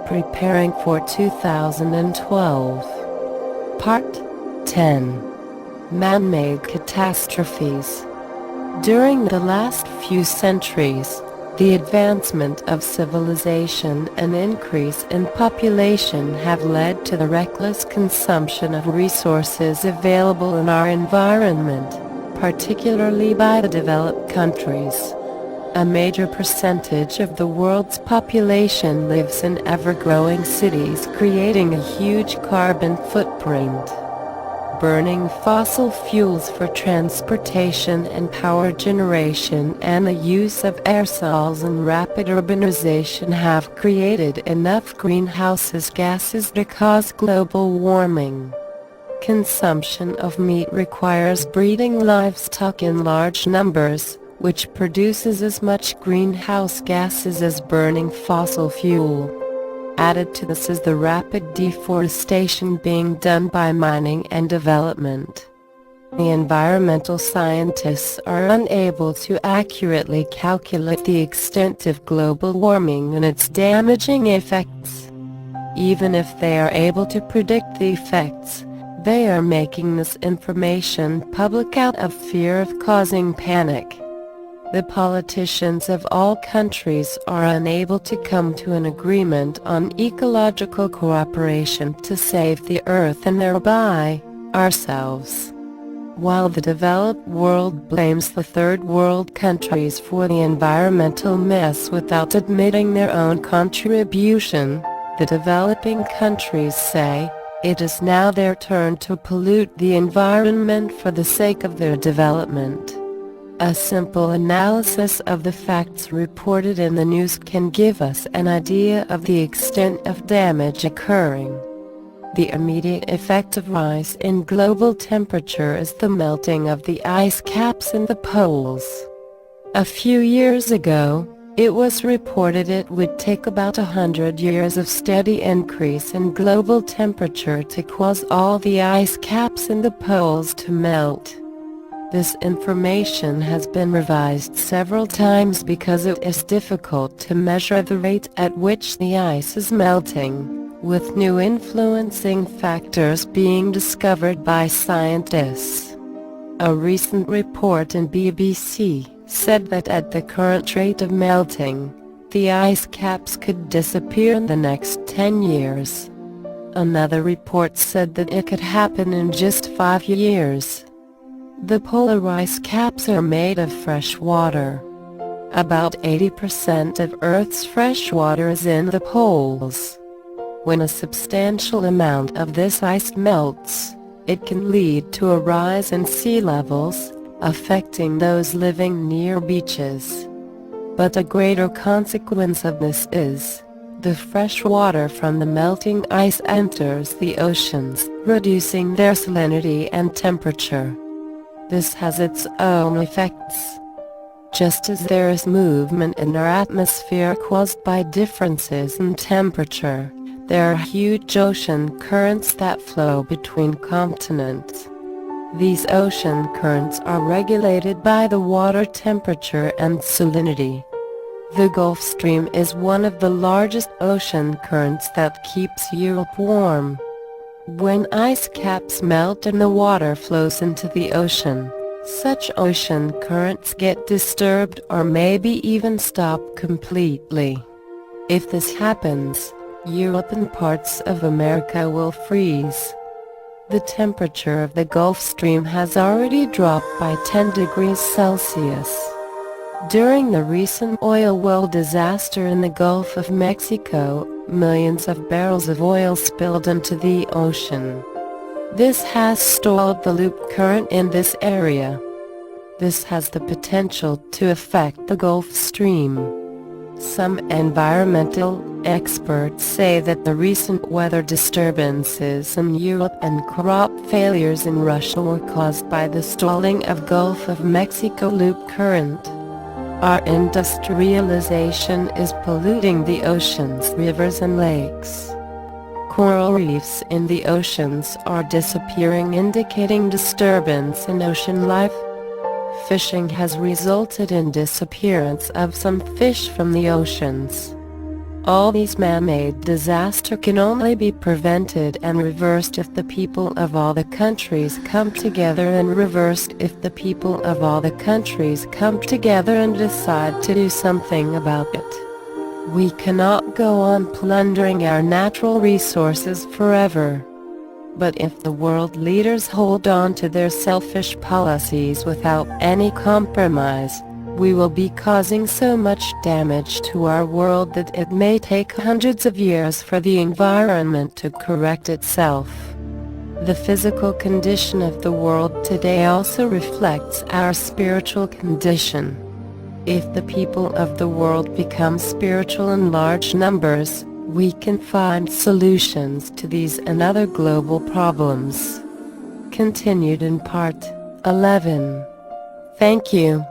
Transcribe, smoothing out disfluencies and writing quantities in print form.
preparing for 2012. Part 10. Man-made catastrophes. During the last few centuries, the advancement of civilization and increase in population have led to the reckless consumption of resources available in our environment, particularly by the developed countries. A major percentage of the world's population lives in ever-growing cities, creating a huge carbon footprint. Burning fossil fuels for transportation and power generation and the use of aerosols and rapid urbanization have created enough greenhouse gases to cause global warming. Consumption of meat requires breeding livestock in large numbers, which produces as much greenhouse gases as burning fossil fuel. Added to this is the rapid deforestation being done by mining and development. The environmental scientists are unable to accurately calculate the extent of global warming and its damaging effects. Even if they are able to predict the effects, they are making this information public out of fear of causing panic. The politicians of all countries are unable to come to an agreement on ecological cooperation to save the earth and thereby, ourselves. While the developed world blames the third world countries for the environmental mess without admitting their own contribution, the developing countries say, it is now their turn to pollute the environment for the sake of their development. A simple analysis of the facts reported in the news can give us an idea of the extent of damage occurring. The immediate effect of rise in global temperature is the melting of the ice caps in the poles. A few years ago, it was reported it would take about 100 years of steady increase in global temperature to cause all the ice caps in the poles to melt. This information has been revised several times because it is difficult to measure the rate at which the ice is melting, with new influencing factors being discovered by scientists. A recent report in BBC said that at the current rate of melting, the ice caps could disappear in the next 10 years. Another report said that it could happen in just 5 years. The polar ice caps are made of fresh water. About 80% of Earth's fresh water is in the poles. When a substantial amount of this ice melts, it can lead to a rise in sea levels, affecting those living near beaches. But a greater consequence of this is, the fresh water from the melting ice enters the oceans, reducing their salinity and temperature. This has its own effects. Just as there is movement in our atmosphere caused by differences in temperature, there are huge ocean currents that flow between continents. These ocean currents are regulated by the water temperature and salinity. The Gulf Stream is one of the largest ocean currents that keeps Europe warm. When ice caps melt and the water flows into the ocean, such ocean currents get disturbed or maybe even stop completely. If this happens, Europe and parts of America will freeze. The temperature of the Gulf Stream has already dropped by 10 degrees Celsius. During the recent oil well disaster in the Gulf of Mexico, millions of barrels of oil spilled into the ocean. This has stalled the loop current in this area. This has the potential to affect the Gulf Stream. Some environmental experts say that the recent weather disturbances in Europe and crop failures in Russia were caused by the stalling of Gulf of Mexico loop current. Our industrialization is polluting the oceans, rivers and lakes. Coral reefs in the oceans are disappearing, indicating disturbance in ocean life. Fishing has resulted in disappearance of some fish from the oceans. All these man-made disasters can only be prevented and reversed if the people of all the countries come together, and reversed if the people of all the countries come together and decide to do something about it. We cannot go on plundering our natural resources forever. But if the world leaders hold on to their selfish policies without any compromise, we will be causing so much damage to our world that it may take hundreds of years for the environment to correct itself. The physical condition of the world today also reflects our spiritual condition. If the people of the world become spiritual in large numbers, we can find solutions to these and other global problems. Continued in Part 11. Thank you.